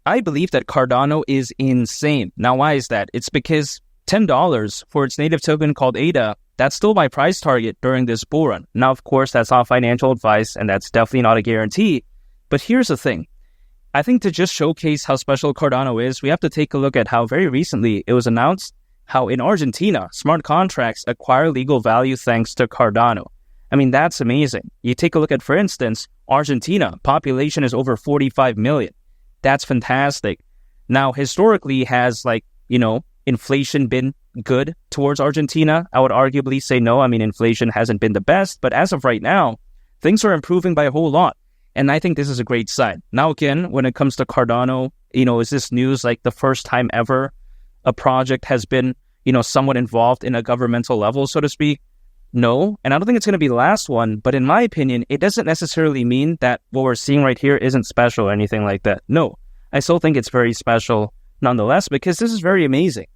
I believe that Cardano is insane. Now, why is that? It's because $10 for its native token called ADA, that's still my price target during this bull run. Now, of course, that's not financial advice, and that's definitely not a guarantee. But here's the thing. I think to just showcase how special Cardano is, we have to take a look at how very recently it was announced how in Argentina, smart contracts acquire legal value thanks to Cardano. I mean, that's amazing. You take a look at, for instance, Argentina, population is over 45 million. That's fantastic. Now, historically, has inflation been good towards Argentina? I would arguably say no. I mean, inflation hasn't been the best, but as of right now, things are improving by a whole lot. And I think this is a great sign. Now, again, when it comes to Cardano, is this news like the first time ever a project has been, somewhat involved in a governmental level, so to speak? No. And I don't think it's going to be the last one. But in my opinion, it doesn't necessarily mean that what we're seeing right here isn't special or anything like that. No, I still think it's very special nonetheless, because this is very amazing.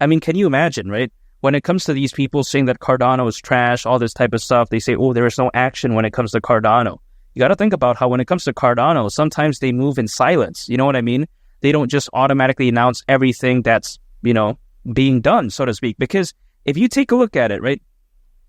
I mean, can you imagine, right? When it comes to these people saying that Cardano is trash, all this type of stuff, they say, oh, there is no action when it comes to Cardano. You got to think about how when it comes to Cardano, sometimes they move in silence. You know what I mean? They don't just automatically announce everything that's, being done, so to speak. Because if you take a look at it, right?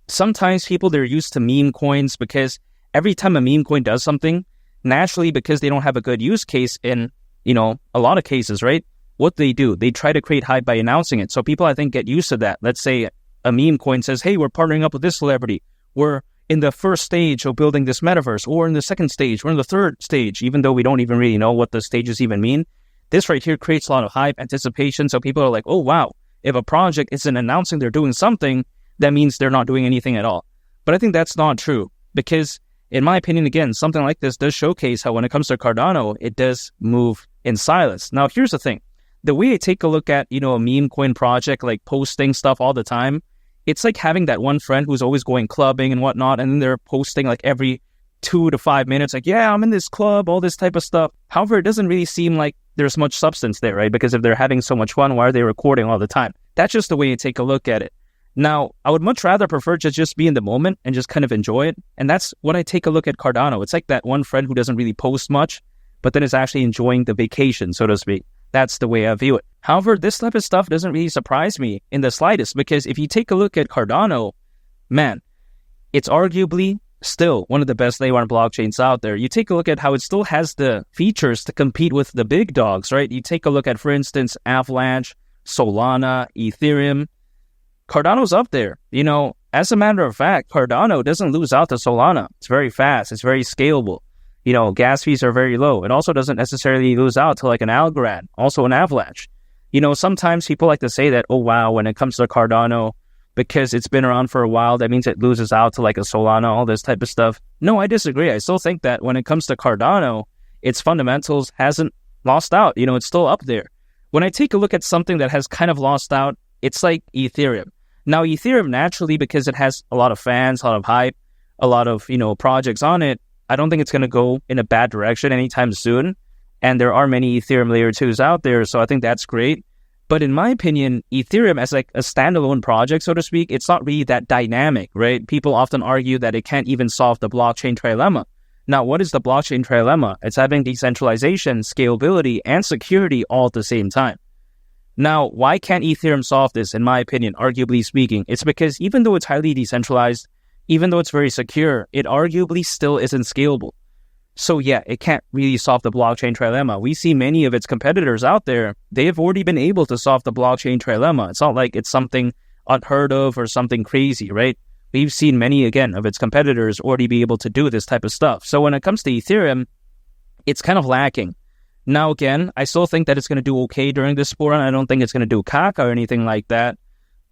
Sometimes people, they're used to meme coins because every time a meme coin does something, naturally, because they don't have a good use case in, a lot of cases, right? What they do, they try to create hype by announcing it. So people, I think, get used to that. Let's say a meme coin says, hey, we're partnering up with this celebrity. We're in the first stage of building this metaverse, or in the second stage, or in the third stage, even though we don't even really know what the stages even mean. This right here creates a lot of hype, anticipation. So people are like, oh, wow, if a project isn't announcing they're doing something, that means they're not doing anything at all. But I think that's not true, because in my opinion, again, something like this does showcase how when it comes to Cardano, it does move in silence. Now, here's the thing. The way I take a look at, a meme coin project, like posting stuff all the time, it's like having that one friend who's always going clubbing and whatnot, and then they're posting like every 2 to 5 minutes, like, yeah, I'm in this club, all this type of stuff. However, it doesn't really seem like there's much substance there, right? Because if they're having so much fun, why are they recording all the time? That's just the way you take a look at it. Now, I would much rather prefer to just be in the moment and just kind of enjoy it. And that's what I take a look at Cardano. It's like that one friend who doesn't really post much, but then is actually enjoying the vacation, so to speak. That's the way I view it. However, this type of stuff doesn't really surprise me in the slightest, because if you take a look at Cardano, man, it's arguably still one of the best layer one blockchains out there. You take a look at how it still has the features to compete with the big dogs, right? You take a look at, for instance, Avalanche, Solana, Ethereum. Cardano's up there. As a matter of fact, Cardano doesn't lose out to Solana. It's very fast. It's very scalable. Gas fees are very low. It also doesn't necessarily lose out to like an Algorand, also an Avalanche. Sometimes people like to say that, oh, wow, when it comes to Cardano, because it's been around for a while, that means it loses out to like a Solana, all this type of stuff. No, I disagree. I still think that when it comes to Cardano, its fundamentals hasn't lost out. It's still up there. When I take a look at something that has kind of lost out, it's like Ethereum. Now, Ethereum, naturally, because it has a lot of fans, a lot of hype, a lot of, projects on it, I don't think it's going to go in a bad direction anytime soon. And there are many Ethereum layer 2s out there, so I think that's great. But in my opinion, Ethereum as like a standalone project, so to speak, it's not really that dynamic, right? People often argue that it can't even solve the blockchain trilemma. Now, what is the blockchain trilemma? It's having decentralization, scalability, and security all at the same time. Now, why can't Ethereum solve this, in my opinion, arguably speaking? It's because even though it's highly decentralized, even though it's very secure, it arguably still isn't scalable. So yeah, it can't really solve the blockchain trilemma. We see many of its competitors out there, they have already been able to solve the blockchain trilemma. It's not like it's something unheard of or something crazy, right? We've seen many, again, of its competitors already be able to do this type of stuff. So when it comes to Ethereum, it's kind of lacking. Now, again, I still think that it's going to do okay during this bull run. I don't think it's going to do caca or anything like that.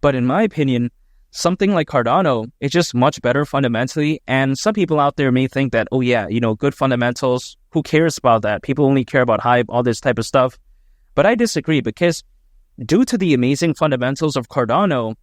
But in my opinion, something like Cardano is just much better fundamentally. And some people out there may think that, oh yeah, good fundamentals, who cares about that? People only care about hype, all this type of stuff. But I disagree, because due to the amazing fundamentals of Cardano,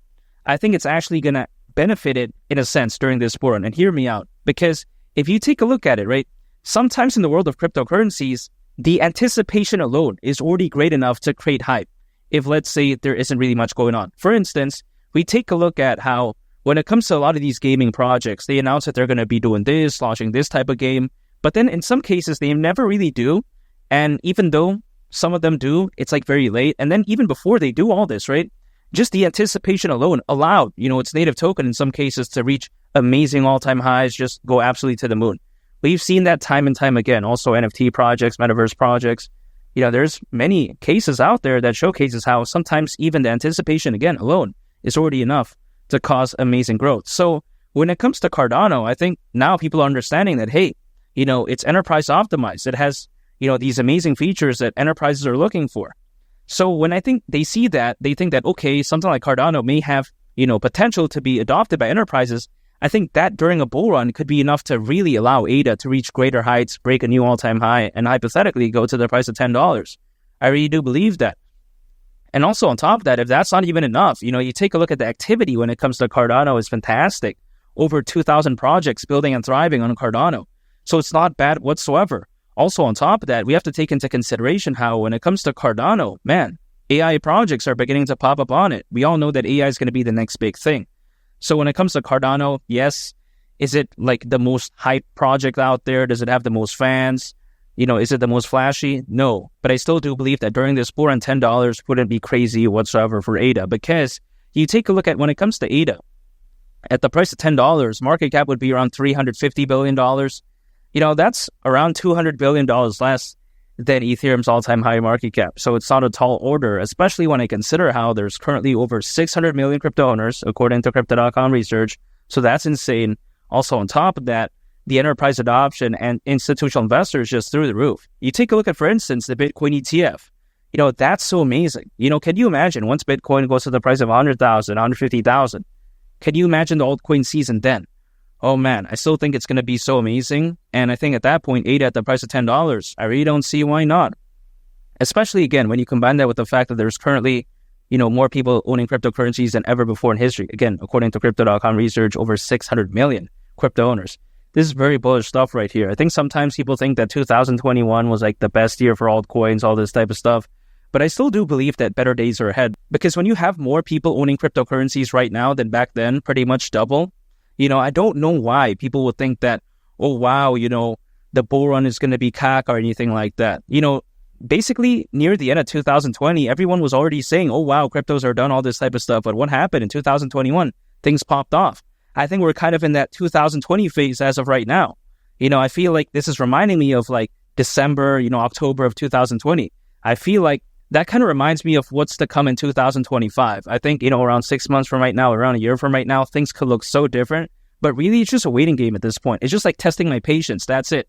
I think it's actually going to benefit it in a sense during this bull run. And hear me out, because if you take a look at it, right, sometimes in the world of cryptocurrencies, the anticipation alone is already great enough to create hype if, let's say, there isn't really much going on. For instance, we take a look at how when it comes to a lot of these gaming projects, they announce that they're going to be doing this, launching this type of game, but then in some cases, they never really do. And even though Some of them do. It's like very late. And then even before they do all this, right? Just the anticipation alone allowed, its native token in some cases to reach amazing all-time highs, just go absolutely to the moon. We've seen that time and time again. Also NFT projects, metaverse projects. There's many cases out there that showcases how sometimes even the anticipation again alone is already enough to cause amazing growth. So when it comes to Cardano, I think now people are understanding that, hey, it's enterprise optimized. It has, these amazing features that enterprises are looking for. So when I think they see that, they think that, okay, something like Cardano may have, potential to be adopted by enterprises. I think that during a bull run could be enough to really allow ADA to reach greater heights, break a new all-time high, and hypothetically go to the price of $10. I really do believe that. And also on top of that, if that's not even enough, you take a look at the activity when it comes to Cardano is fantastic. Over 2,000 projects building and thriving on Cardano. So it's not bad whatsoever. Also on top of that, we have to take into consideration how when it comes to Cardano, man, AI projects are beginning to pop up on it. We all know that AI is going to be the next big thing. So when it comes to Cardano, yes, is it like the most hype project out there? Does it have the most fans? Is it the most flashy? No. But I still do believe that during this bull run, $10 wouldn't be crazy whatsoever for ADA, because you take a look at when it comes to ADA, at the price of $10, market cap would be around $350 billion. That's around $200 billion less than Ethereum's all-time high market cap. So it's not a tall order, especially when I consider how there's currently over 600 million crypto owners, according to Crypto.com research. So that's insane. Also on top of that, the enterprise adoption and institutional investors just through the roof. You take a look at, for instance, the Bitcoin ETF. That's so amazing. Can you imagine once Bitcoin goes to the price of 100,000, 150,000? Can you imagine the altcoin season then? Oh man, I still think it's going to be so amazing. And I think at that point, ADA at the price of $10, I really don't see why not. Especially again, when you combine that with the fact that there's currently, more people owning cryptocurrencies than ever before in history. Again, according to Crypto.com research, over 600 million crypto owners. This is very bullish stuff right here. I think sometimes people think that 2021 was like the best year for altcoins, all this type of stuff. But I still do believe that better days are ahead. Because when you have more people owning cryptocurrencies right now than back then, pretty much double, I don't know why people would think that, oh, wow, the bull run is going to be cack or anything like that. Basically, near the end of 2020, everyone was already saying, oh, wow, cryptos are done, all this type of stuff. But what happened in 2021? Things popped off. I think we're kind of in that 2020 phase as of right now. I feel like this is reminding me of like December, October of 2020. I feel like that kind of reminds me of what's to come in 2025. I think, around 6 months from right now, around a year from right now, things could look so different. But really, it's just a waiting game at this point. It's just like testing my patience. That's it.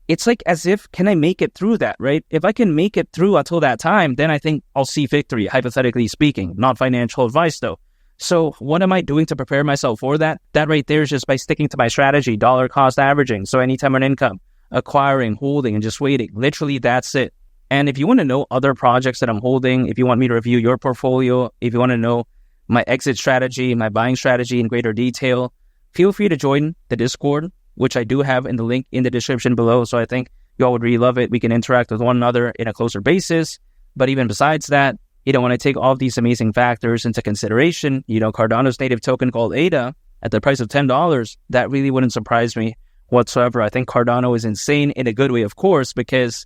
It's like as if, can I make it through that, right? If I can make it through until that time, then I think I'll see victory, hypothetically speaking. Not financial advice, though. So what am I doing to prepare myself for that? That right there is just by sticking to my strategy, dollar cost averaging. So anytime on income, acquiring, holding, and just waiting. Literally, that's it. And if you want to know other projects that I'm holding, if you want me to review your portfolio, if you want to know my exit strategy, my buying strategy in greater detail, feel free to join the Discord, which I do have in the link in the description below. So I think you all would really love it. We can interact with one another in a closer basis. But even besides that, when I take all of these amazing factors into consideration, Cardano's native token called ADA at the price of $10, that really wouldn't surprise me whatsoever. I think Cardano is insane in a good way, of course, because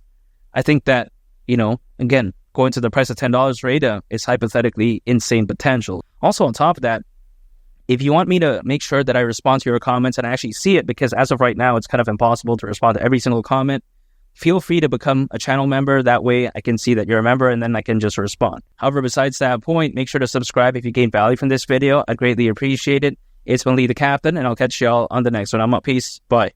I think that, again, going to the price of $10 for ADA is hypothetically insane potential. Also, on top of that, if you want me to make sure that I respond to your comments and I actually see it, because as of right now, it's kind of impossible to respond to every single comment, feel free to become a channel member. That way I can see that you're a member and then I can just respond. However, besides that point, make sure to subscribe if you gain value from this video. I'd greatly appreciate it. It's been Lee the Captain, and I'll catch y'all on the next one. I'm up. Peace. Bye.